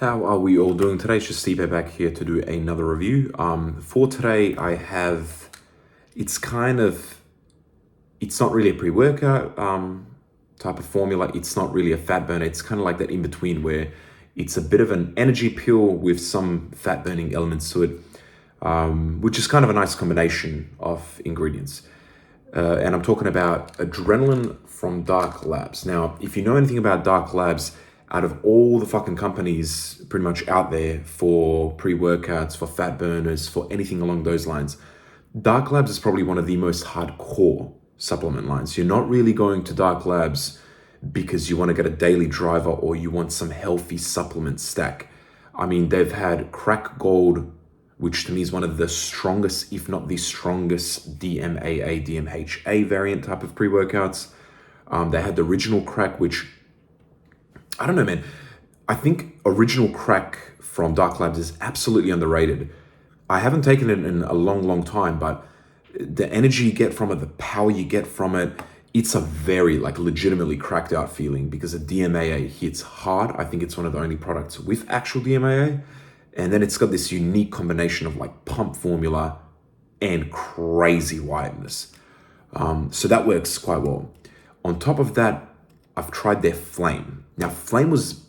How are we all doing today? It's just Steve back here to do another review. For today, I have, it's not really a pre-workout type of formula. It's not really a fat burner. It's kind of like that in between where it's a bit of an energy pill with some fat burning elements to it, which is kind of a nice combination of ingredients. And I'm talking about adrenaline from Dark Labs. Now, if you know anything about Dark Labs, out of all the fucking companies pretty much out there for pre-workouts, for fat burners, for anything along those lines, Dark Labs is probably one of the most hardcore supplement lines. You're not really going to Dark Labs because you want to get a daily driver or you want some healthy supplement stack. I mean, they've had Crack Gold, which to me is one of the strongest, if not the strongest DMAA, DMHA variant type of pre-workouts. They had the Original Crack, which, I don't know, man. I think Original Crack from Dark Labs is absolutely underrated. I haven't taken it in a long time, but the energy you get from it, the power you get from it, it's a very legitimately cracked out feeling because the DMAA hits hard. I think it's one of the only products with actual DMAA. And then it's got this unique combination of pump formula and crazy wideness. So that works quite well. On top of that, I've tried their Flame. Now, Flame was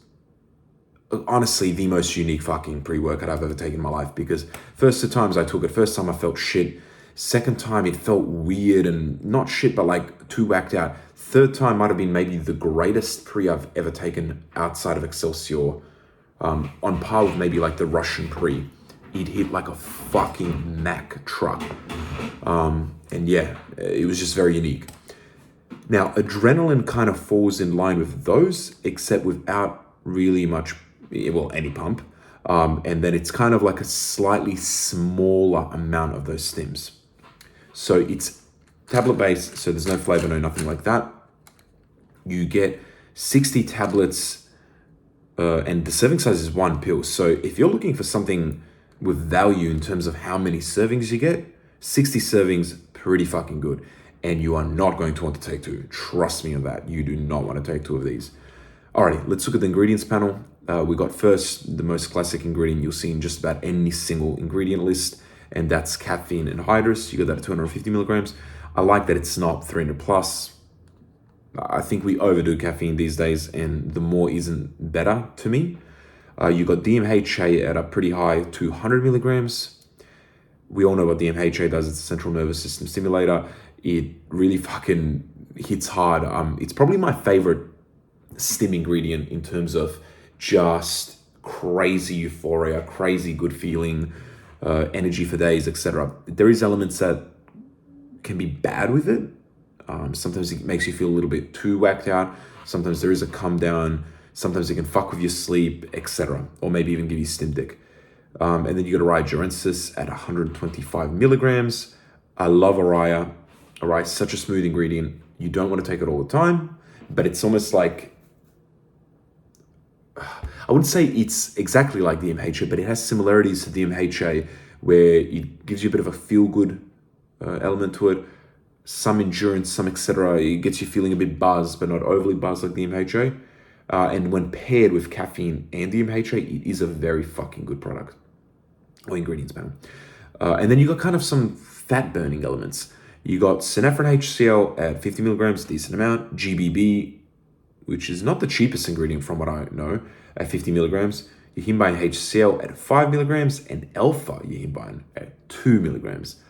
honestly the most unique fucking pre-workout I've ever taken in my life because first two times I took it, first time I felt shit. Second time it felt weird and not shit, but too whacked out. Third time might have been maybe the greatest pre I've ever taken outside of Excelsior. On par with maybe the Russian pre. It hit like a fucking Mack truck. And yeah, it was just very unique. Now, adrenaline kind of falls in line with those, except without really much, any pump. And then it's kind of like a slightly smaller amount of those stims. So it's tablet-based, so there's no flavor, no nothing like that. You get 60 tablets, and the serving size is 1 pill. So if you're looking for something with value in terms of how many servings you get, 60 servings, pretty fucking good. And you are not going to want to take 2. Trust me on that. You do not want to take 2 of these. Alrighty, let's look at the ingredients panel. We got first the most classic ingredient you'll see in just about any single ingredient list, and that's caffeine anhydrous. You got that at 250 milligrams. I like that it's not 300 plus. I think we overdo caffeine these days, and the more isn't better to me. You got DMHA at a pretty high 200 milligrams. We all know what DMHA does. It's a central nervous system stimulator. It really fucking hits hard. It's probably my favorite stim ingredient in terms of just crazy euphoria, crazy good feeling, energy for days, etc. There is elements that can be bad with it. Sometimes it makes you feel a little bit too whacked out. Sometimes there is a come down. Sometimes it can fuck with your sleep, etc. Or maybe even give you stim dick. And then you got Araya Gerensis at 125 milligrams. I love Araya. Araya is such a smooth ingredient. You don't want to take it all the time, but it's almost like, I wouldn't say it's exactly like DMHA, but it has similarities to DMHA where it gives you a bit of a feel-good element to it, some endurance, some etc. It gets you feeling a bit buzzed, but not overly buzzed like DMHA. And when paired with caffeine and DMHA, it is a very fucking good product, or ingredients panel. And then you got kind of some fat-burning elements. You got synephrine HCl at 50 milligrams, decent amount. GBB, which is not the cheapest ingredient from what I know, at 50 milligrams. Yohimbine HCl at 5 milligrams, and alpha yohimbine at 2 milligrams.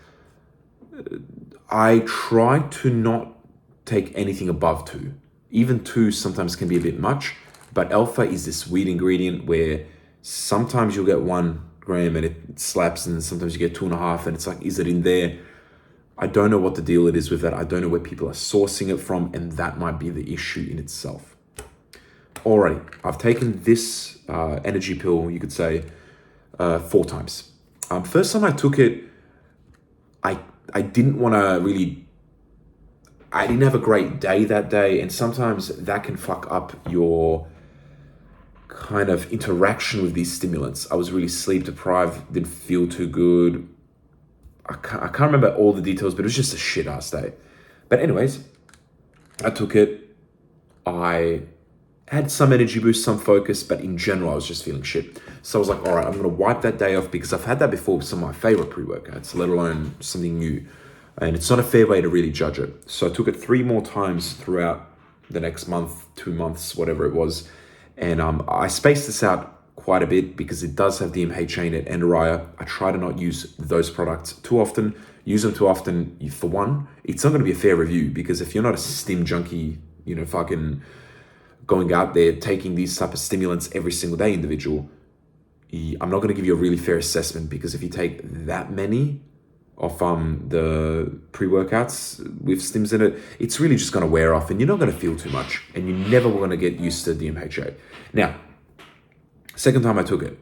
I try to not take anything above 2. Even 2 sometimes can be a bit much, but alpha is this weird ingredient where sometimes you'll get 1 gram and it slaps, and sometimes you get 2.5, and it's like, is it in there? I don't know what the deal it is with that. I don't know where people are sourcing it from, and that might be the issue in itself. Alrighty, I've taken this energy pill, you could say, 4 times. First time I took it, I didn't want to really, I didn't have a great day that day, and sometimes that can fuck up your kind of interaction with these stimulants. I was really sleep deprived, didn't feel too good. I can't remember all the details, but it was just a shit-ass day. But anyways, I took it. I Had some energy boost, some focus, but in general, I was just feeling shit. So I was like, all right, I'm going to wipe that day off because I've had that before with some of my favorite pre-workouts, let alone something new. And it's not a fair way to really judge it. So I took it 3 more times throughout the next month, 2 months, whatever it was. And I spaced this out quite a bit because it does have DMHA in it and Araya. I try to not use those products too often. Use them too often, for one, it's not going to be a fair review because if you're not a stim junkie, fucking going out there taking these type of stimulants every single day, individual, I'm not going to give you a really fair assessment because if you take that many of the pre-workouts with stims in it, it's really just going to wear off and you're not going to feel too much and you're never going to get used to DMHA. Now, second time I took it,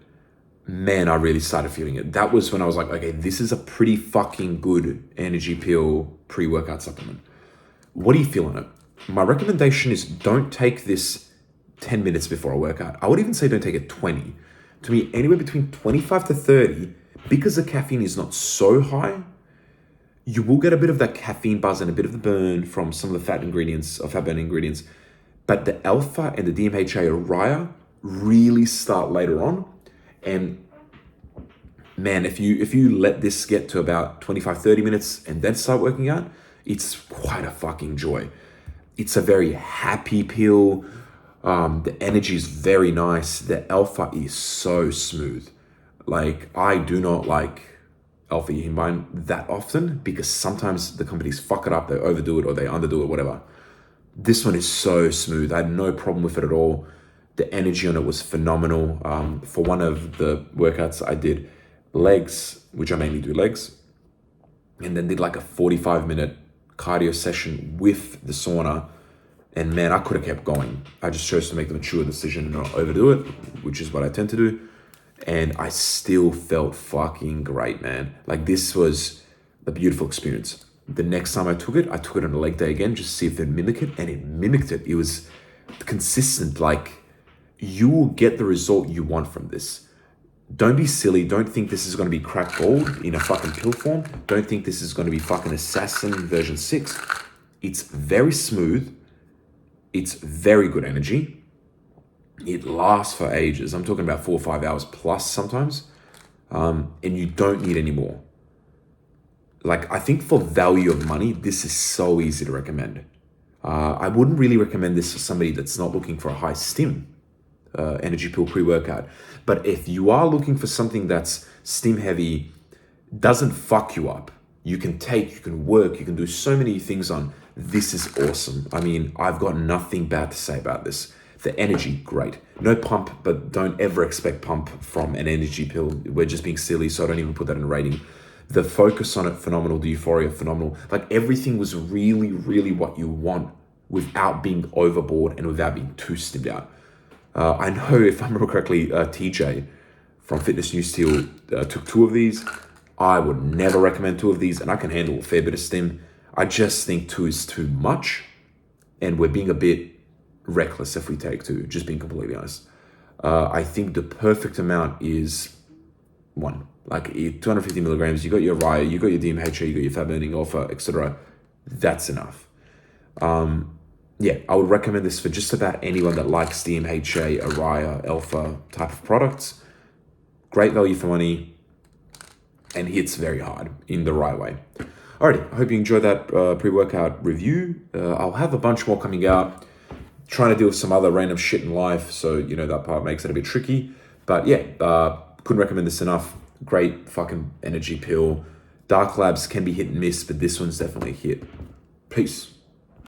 man, I really started feeling it. That was when I was like, okay, this is a pretty fucking good energy pill pre-workout supplement. What do you feel on it? My recommendation is don't take this 10 minutes before a workout. I would even say don't take it 20. To me, anywhere between 25 to 30, because the caffeine is not so high, you will get a bit of that caffeine buzz and a bit of the burn from some of the fat ingredients or fat burning ingredients. But the alpha and the DMHA Araya really start later on. And man, if you let this get to about 25, 30 minutes and then start working out, it's quite a fucking joy. It's a very happy pill. The energy is very nice. The alpha is so smooth. Like, I do not like alpha yohimbine that often because sometimes the companies fuck it up, they overdo it or they underdo it, whatever. This one is so smooth. I had no problem with it at all. The energy on it was phenomenal. For one of the workouts I did legs, which I mainly do legs, and then did like a 45-minute cardio session with the sauna. And man, I could have kept going. I just chose to make the mature decision and not overdo it, which is what I tend to do. And I still felt fucking great, man. Like, this was a beautiful experience. The next time I took it on a leg day again, just to see if they'd mimic it. And it mimicked it. It was consistent. Like, you will get the result you want from this. Don't be silly. Don't think this is going to be crack gold in a fucking pill form. Don't think this is going to be fucking Assassin version 6. It's very smooth. It's very good energy. It lasts for ages. I'm talking about 4 or 5 hours plus sometimes. And you don't need any more. Like, I think for value of money, this is so easy to recommend. I wouldn't really recommend this for somebody that's not looking for a high stim energy pill pre-workout. But if you are looking for something that's stim heavy, doesn't fuck you up, you can take, you can work, you can do so many things on, this is awesome. I mean, I've got nothing bad to say about this. The energy, great. No pump, but don't ever expect pump from an energy pill. We're just being silly, so I don't even put that in a rating. The focus on it, phenomenal. The euphoria, phenomenal. Like, everything was really, really what you want without being overboard and without being too stimmed out. I know, if I remember correctly, TJ from Fitness News Steel took 2 of these. I would never recommend 2 of these, and I can handle a fair bit of stim. I just think 2 is too much, and we're being a bit reckless if we take 2, just being completely honest. I think the perfect amount is 1. Like, 250 milligrams, you got your Araya, you got your DMHA, you got your fat burning alpha, etc. That's enough. Yeah, I would recommend this for just about anyone that likes DMHA, Araya, alpha type of products. Great value for money, and hits very hard in the right way. Alrighty, I hope you enjoyed that pre-workout review. I'll have a bunch more coming out. Trying to deal with some other random shit in life, so that part makes it a bit tricky. But yeah, couldn't recommend this enough. Great fucking energy pill. Dark Labs can be hit and miss, but this one's definitely a hit. Peace.